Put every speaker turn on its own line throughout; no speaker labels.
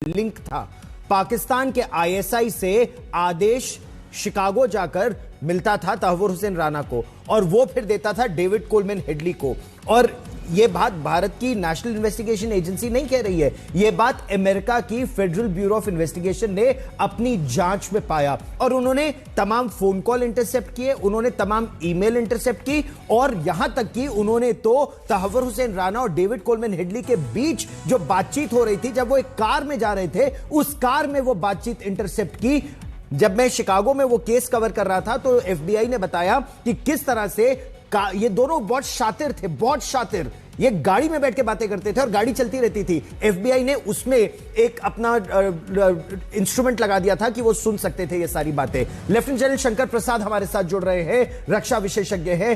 Link था। पाकिस्तान के ISI से आदेश शिकागो जाकर मिलता था तहव्वुर हुसैन राना को, और वो फिर देता था डेविड कोलमैन हेडली को। और ये बात भारत की नेशनल इन्वेस्टिगेशन एजेंसी नहीं कह रही है, ये बात अमेरिका की फेडरल ब्यूरो ऑफ इन्वेस्टिगेशन ने अपनी जांच में पाया। और उन्होंने तमाम फोन कॉल इंटरसेप्ट किए, उन्होंने तमाम ईमेल इंटरसेप्ट की, और यहां तक कि उन्होंने तो तहव्वुर हुसैन राना और डेविड कोलमैन हेडली के बीच जो बातचीत हो रही थी, जब वो एक कार में जा रहे थे, उस कार में वो बातचीत इंटरसेप्ट की। जब मैं शिकागो में वो केस कवर कर रहा था तो एफबीआई ने बताया कि किस तरह से ये दोनों बहुत शातिर थे, बहुत शातिर। ये गाड़ी में बैठ के बातें करते थे और गाड़ी चलती रहती थी। एफबीआई ने उसमें एक अपना इंस्ट्रूमेंट लगा दिया था कि वो सुन सकते थे ये सारी बातें। लेफ्टिनेंट जनरल शंकर प्रसाद हमारे साथ जुड़ रहे हैं, रक्षा विशेषज्ञ हैं।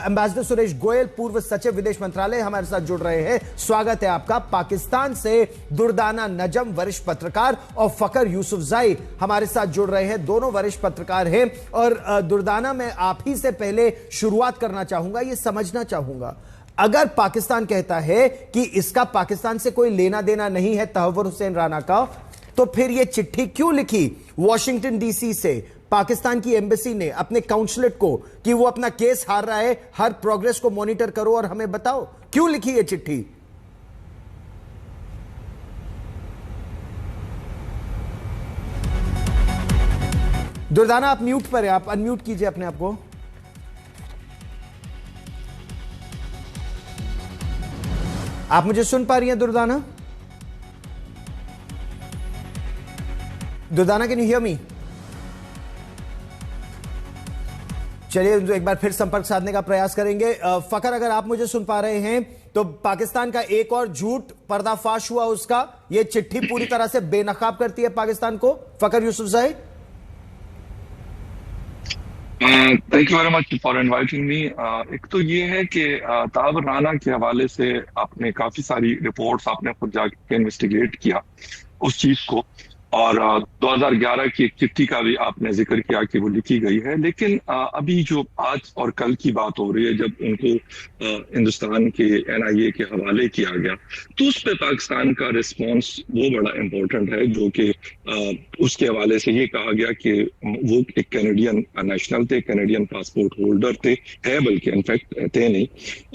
एम्बेसडर सुरेश गोयल, पूर्व सचिव विदेश मंत्रालय, हमारे साथ जुड़ रहे हैं। स्वागत है आपका। पाकिस्तान से दुर्दाना नजम, वरिष्ठ पत्रकार, और फकर यूसुफजई हमारे साथ जुड़ रहे हैं। दोनों वरिष्ठ पत्रकार हैं। और दुर्दाना, मैं आप ही से पहले शुरुआत करना चाहूंगा, ये समझना चाहूंगा, अगर पाकिस्तान कहता है कि इसका पाकिस्तान से कोई लेना देना नहीं है तहव्वुर हुसैन राना का, तो फिर यह चिट्ठी क्यों लिखी वॉशिंगटन डीसी से पाकिस्तान की एम्बेसी ने अपने काउंसलेट को कि वो अपना केस हार रहा है, हर प्रोग्रेस को मॉनिटर करो और हमें बताओ? क्यों लिखी यह चिट्ठी? दुर्दाना, आप म्यूट पर हैं, आप अनम्यूट कीजिए अपने आप को। आप मुझे सुन पा रही हैं Durdana? Durdana, can you hear me? चलिए एक बार फिर संपर्क साधने का प्रयास करेंगे। फकर, अगर आप मुझे सुन पा रहे हैं तो पाकिस्तान का एक और झूठ पर्दाफाश हुआ उसका। यह चिट्ठी पूरी तरह से बेनकाब करती है पाकिस्तान को। Fakhar Yousafzai,
thank you very much for inviting me. एक तो ये है कि तहव्वुर राना के हवाले से आपने काफी सारी रिपोर्ट्स, आपने खुद जाके इन्वेस्टिगेट किया उस चीज को, और 2011 की एक चिट्ठी का भी आपने जिक्र किया कि वो लिखी गई है। लेकिन अभी जो आज और कल की बात हो रही है, जब उनको हिंदुस्तान के एनआईए के हवाले किया गया, तो उस पे पाकिस्तान का रिस्पांस वो बड़ा इम्पोर्टेंट है, जो कि उसके हवाले से ये कहा गया कि वो एक कैनेडियन नेशनल थे, कैनेडियन पासपोर्ट होल्डर थे, है बल्कि इनफैक्ट थे नहीं।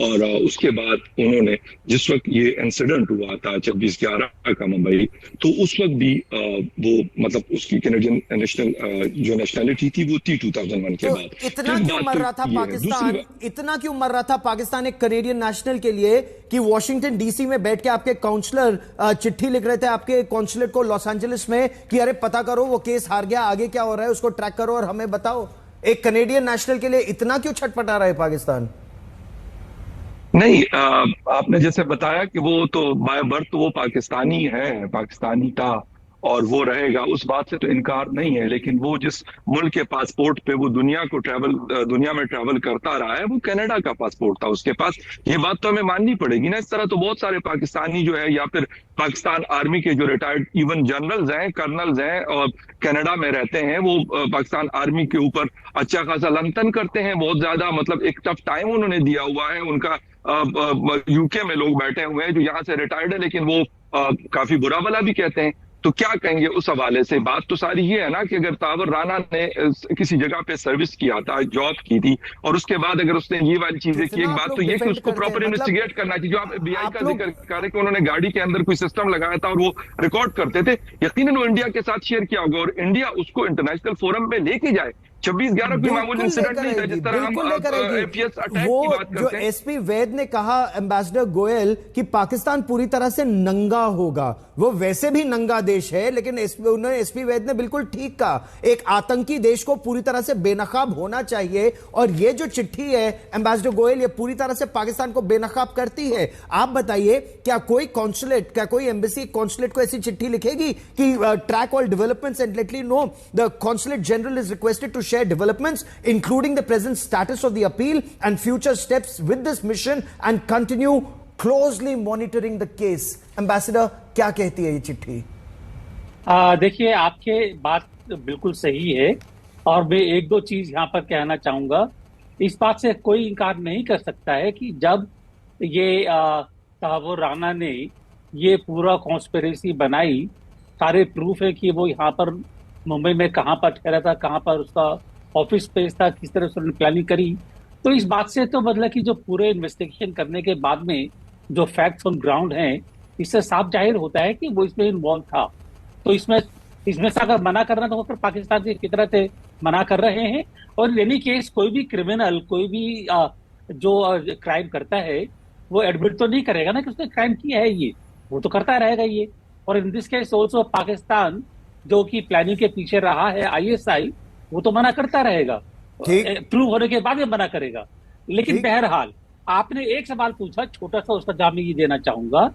और उसके बाद उन्होंने, जिस वक्त ये इंसिडेंट हुआ था 26/11 का मुंबई, तो उस वक्त भी वो मतलब उसकी कैनेडियन नेशनल जो नेशनलिटी थी वो थी 2001 के बाद।
इतना क्यों मर रहा था पाकिस्तान? इतना क्यों मर रहा था पाकिस्तान एक कैनेडियन नेशनल के लिए कि वॉशिंगटन डीसी में बैठ के आपके काउंसलर चिट्ठी लिख रहे थे आपके कॉन्सुलेट को लॉस एंजलिस में कि अरे पता करो वो केस हार गया, आगे क्या हो रहा है उसको ट्रैक करो और हमें बताओ। एक कैनेडियन नेशनल के लिए इतना क्यों छटपटा रहा है पाकिस्तान?
नहीं, आपने जैसे बताया कि वो तो बाय बर्थ वो पाकिस्तानी है, पाकिस्तानी था और वो रहेगा, उस बात से तो इनकार नहीं है। लेकिन वो जिस मुल्क के पासपोर्ट पे वो दुनिया में ट्रैवल करता रहा है, वो कनाडा का पासपोर्ट था उसके पास। ये बात तो हमें माननी पड़ेगी ना। इस तरह तो बहुत सारे पाकिस्तानी जो है, या फिर पाकिस्तान आर्मी के जो रिटायर्ड इवन जनरल्स हैं, कर्नल्स हैं, और कनाडा में रहते हैं, वो पाकिस्तान आर्मी के ऊपर अच्छा खासा लंथन करते हैं, बहुत ज्यादा, मतलब एक टफ टाइम उन्होंने दिया हुआ है। उनका यूके में लोग बैठे हुए हैं जो यहाँ से रिटायर्ड है, लेकिन वो काफी बुरा भला भी कहते हैं। तो क्या कहेंगे उस हवाले से? बात तो सारी ये है ना कि अगर तहव्वुर राना ने किसी जगह पे सर्विस किया था, जॉब की थी, और उसके बाद अगर उसने ये वाली चीजें की, एक बात तो ये कि उसको प्रॉपर इन्वेस्टिगेट करना चाहिए। जो आप एफबीआई का जिक्र कर रहे कि उन्होंने गाड़ी के अंदर कोई सिस्टम लगाया था और वो रिकॉर्ड करते थे, यकीनन वो इंडिया के साथ शेयर किया होगा, और इंडिया उसको इंटरनेशनल फोरम पे लेके जाए। 26/11 कोई मामूली इंसिडेंट नहीं था, जिस तरह हम एपीएस अटैक की बात करते हैं।
जो एसपी वैद ने कहा, एम्बेसडर गोयल, कि पाकिस्तान पूरी तरह से नंगा होगा, वो वैसे भी नंगा देश है, लेकिन एसपी वैद ने बिल्कुल ठीक कहा, एक आतंकी देश को पूरी तरह से बेनकाब होना चाहिए। और ये जो चिट्ठी है एम्बेसडर गोयल, ये पूरी तरह से पाकिस्तान को बेनकाब करती है। आप बताइए, क्या कोई कॉन्सुलेट, क्या कोई एम्बेसी कॉन्सुलेट को ऐसी चिट्ठी लिखेगी कि track all developments and let know the consulate general is requested to share developments including the present status of the appeal and future steps with this mission and continue closely monitoring the case? Ambassador, क्या कहती है ये चिट्ठी?
देखिए, आपके बात बिल्कुल सही है, और मैं एक दो चीज यहाँ पर कहना चाहूंगा। इस बात से कोई इनकार नहीं कर सकता है कि जब ये तहव्वुर राना ने ये पूरा कॉन्स्पिरेसी बनाई, सारे प्रूफ है कि वो यहाँ पर मुंबई में कहाँ पर ठहरा था, कहाँ पर उसका ऑफिस स्पेस था, किस तरह से उन्होंने प्लानिंग करी। तो इस बात से तो मतलब कि जो पूरे इन्वेस्टिगेशन करने के बाद में जो फैक्ट्स ऑन ग्राउंड हैं, इससे साफ जाहिर होता है कि वो इसमें इन्वॉल्व था। तो इसमें इसमें से अगर मना करना तो फिर पाकिस्तान की फितरत है, मना कर रहे हैं। और एनी केस कोई भी क्रिमिनल, कोई भी जो क्राइम करता है, वो एडमिट तो नहीं करेगा ना कि उसने क्राइम किया है, ये वो तो करता रहेगा ये। और in this case also Pakistan जो कि प्लानिंग के पीछे रहा है, आईएसआई, वो तो मना करता रहेगा, प्रूव होने के बाद ये मना करेगा। लेकिन बहरहाल आपने एक सवाल पूछा छोटा सा, उसका जवाब मैं ये देना चाहूंगा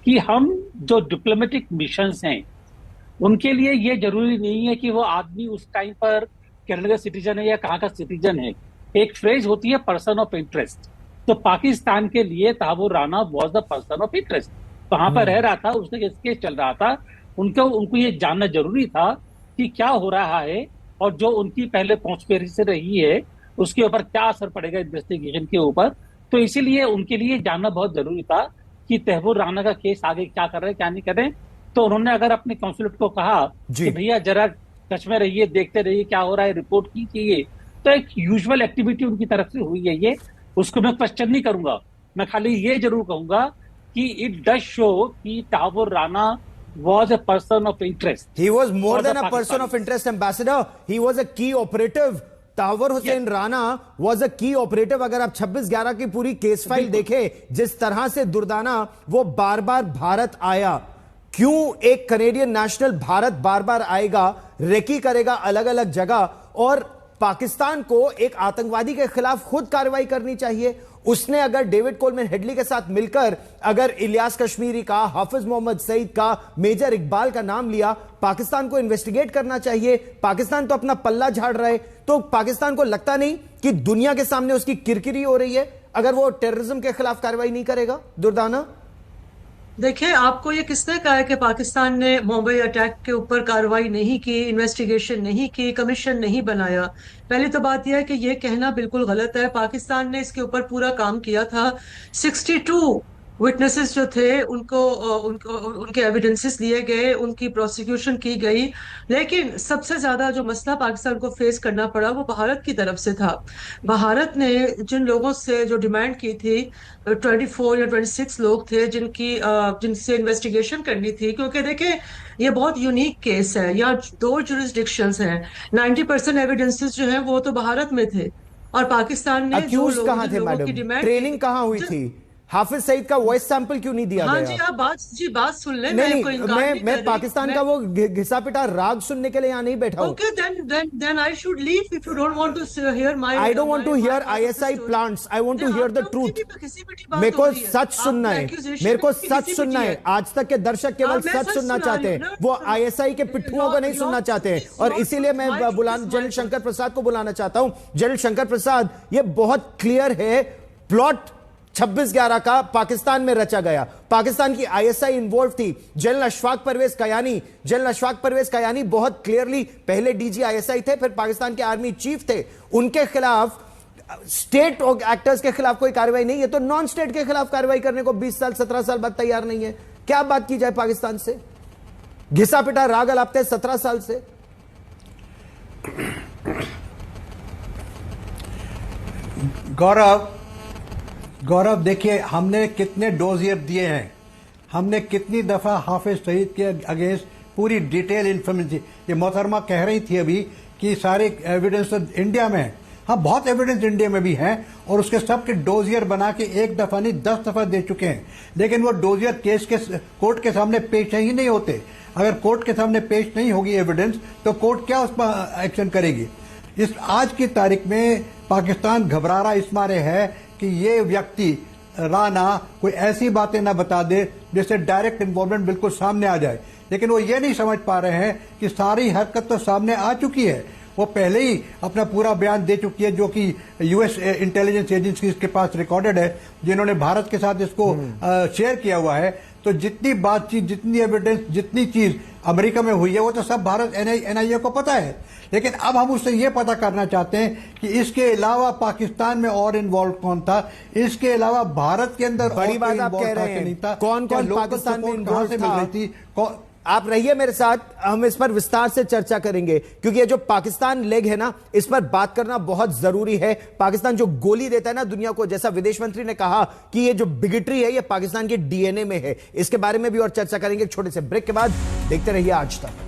कि हम जो डिप्लोमेटिक मिशंस हैं उनके लिए ये जरूरी नहीं है कि वो आदमी उस टाइम पर कनाडा का सिटीजन है या कहाँ का सिटीजन है। एक फ्रेज होती है पर्सन ऑफ इंटरेस्ट। तो पाकिस्तान के लिए Tahawwur Rana was the person of interest, वहां पर रह रहा था, उसने केस चल रहा था, उनको ये जानना जरूरी था कि क्या हो रहा है और जो उनकी पहले कॉन्स्पिरेसी रही है उसके ऊपर क्या असर पड़ेगा इन्वेस्टिगेशन के ऊपर। तो इसीलिए उनके लिए जानना बहुत जरूरी था कि तहव्वुर राना का केस आगे क्या कर रहे हैं, क्या नहीं कर रहे हैं। तो उन्होंने अगर अपने कॉन्सुलेट को कहा कि भैया जरा टच में रहिए, देखते रहिए क्या हो रहा है, रिपोर्ट कीजिए, तो एक यूजुअल एक्टिविटी उनकी तरफ से हुई है ये, उसको मैं क्वेश्चन नहीं करूंगा। मैं खाली ये जरूर कहूंगा कि इट डज शो कि Tahawwur Rana was a person of interest.
He was more than a person of interest, Ambassador. He was a key operative. Tahawwur Hussain Rana was a key operative. अगर आप 26/11 की पूरी केस फाइल देखें, जिस तरह से दुर्दाना वो बार बार भारत आया, क्यों एक कनेडियन नेशनल भारत बार बार आएगा, रेकी करेगा अलग अलग जगह, और पाकिस्तान को एक आतंकवादी के खिलाफ खुद कार्रवाई करनी चाहिए। उसने अगर डेविड कोलमैन हेडली के साथ मिलकर अगर इलियास कश्मीरी का, हाफिज मोहम्मद सईद का, मेजर इकबाल का नाम लिया, पाकिस्तान को इन्वेस्टिगेट करना चाहिए। पाकिस्तान तो अपना पल्ला झाड़ रहा है, तो पाकिस्तान को लगता नहीं कि दुनिया के सामने उसकी किरकिरी हो रही है अगर वो टेररिज्म के खिलाफ कार्रवाई नहीं करेगा? दुर्दाना,
देखिए, आपको ये किसने कहा है कि पाकिस्तान ने मुंबई अटैक के ऊपर कार्रवाई नहीं की, इन्वेस्टिगेशन नहीं की, कमीशन नहीं बनाया? पहली तो बात यह है कि ये कहना बिल्कुल गलत है। पाकिस्तान ने इसके ऊपर पूरा काम किया था। 62 विटनेसेस जो थे उनके एविडेंसेस लिए गए, उनकी प्रोसिक्यूशन की गई। लेकिन सबसे ज्यादा जो मसला पाकिस्तान को फेस करना पड़ा वो भारत की तरफ से था। भारत ने जिन लोगों से जो डिमांड की थी, 24 या 26 लोग थे जिनसे इन्वेस्टिगेशन करनी थी, क्योंकि देखें ये बहुत यूनिक केस है, यहाँ 2 जुरिस्डिक्शंस हैं। 90% एविडेंसेस जो है वो तो भारत में थे, और पाकिस्तान ने जो लोगों की डिमांड,
ट्रेनिंग कहाँ हुई थी? हाफिज सईद का वॉइस सैंपल क्यों नहीं दिया
हाँ
गया?
जी, आप बात सुन ले।
मैं पाकिस्तान का वो घिसा पिटा राग सुनने के लिए यहाँ नहीं बैठा हूँ।
Okay, then I should leave if you don't want to hear my.
I don't want to hear ISI plants. I want to hear the truth. मेरे को सच सुनना है, मेरे को सच सुनना है। आज तक के दर्शक केवल सच सुनना चाहते हैं, वो ISI के पिट्ठुओं को नहीं सुनना चाहते हैं। और इसीलिए मैं जनरल शंकर प्रसाद को बुलाना चाहता हूँ। जनरल शंकर प्रसाद, ये बहुत क्लियर है, प्लॉट 26/11 का पाकिस्तान में रचा गया, पाकिस्तान की आईएसआई इन्वॉल्व थी। जनरल अशफाक परवेज कयानी बहुत क्लियरली पहले डीजी आईएसआई थे, फिर पाकिस्तान के आर्मी चीफ थे। उनके खिलाफ स्टेट एक्टर्स के खिलाफ कोई कार्रवाई नहीं है, तो नॉन स्टेट के खिलाफ कार्रवाई करने को 20 साल 17 साल बाद तैयार नहीं है। क्या बात की जाए पाकिस्तान से? घिसा पिटा राग अलापते 17 साल से।
गौरव देखिए, हमने कितने डोजियर दिए हैं, हमने कितनी दफा हाफिज सईद के अगेंस्ट पूरी डिटेल इंफॉर्मेशन। ये मोहतरमा कह रही थी अभी कि सारे एविडेंस इंडिया में है। हाँ, बहुत एविडेंस इंडिया में भी है, और उसके सब के डोजियर बना के एक दफा नहीं 10 दफा दे चुके हैं। लेकिन वो डोजियर केस के कोर्ट के सामने पेश ही नहीं होते। अगर कोर्ट के सामने पेश नहीं होगी एविडेंस, तो कोर्ट क्या उस पर एक्शन करेगी? इस आज की तारीख में पाकिस्तान घबरा रहा इस मारे है कि ये व्यक्ति राना कोई ऐसी बातें ना बता दे जिससे डायरेक्ट इन्वॉल्वमेंट बिल्कुल सामने आ जाए। लेकिन वो ये नहीं समझ पा रहे हैं कि सारी हरकत तो सामने आ चुकी है। वो पहले ही अपना पूरा बयान दे चुकी है, जो कि यूएस इंटेलिजेंस एजेंसी के पास रिकॉर्डेड है, जिन्होंने भारत के साथ इसको शेयर किया हुआ है। तो जितनी बातचीत, जितनी एविडेंस, जितनी चीज अमेरिका में हुई है, वो तो सब भारत एनआईए को पता है। लेकिन अब हम उससे ये पता करना चाहते हैं कि इसके अलावा पाकिस्तान में और इन्वॉल्व कौन था, इसके अलावा भारत के अंदर
बड़ी बात आप कह रहे हैं, कौन कौन पाकिस्तान में इन्वॉल्व था? आप रहिए मेरे साथ, हम इस पर विस्तार से चर्चा करेंगे, क्योंकि ये जो पाकिस्तान लेग है ना, इस पर बात करना बहुत जरूरी है। पाकिस्तान जो गोली देता है ना दुनिया को, जैसा विदेश मंत्री ने कहा कि ये जो बिगेटरी है ये पाकिस्तान के डीएनए में है, इसके बारे में भी और चर्चा करेंगे। एक छोटे से ब्रेक के बाद देखते रहिए आज तक।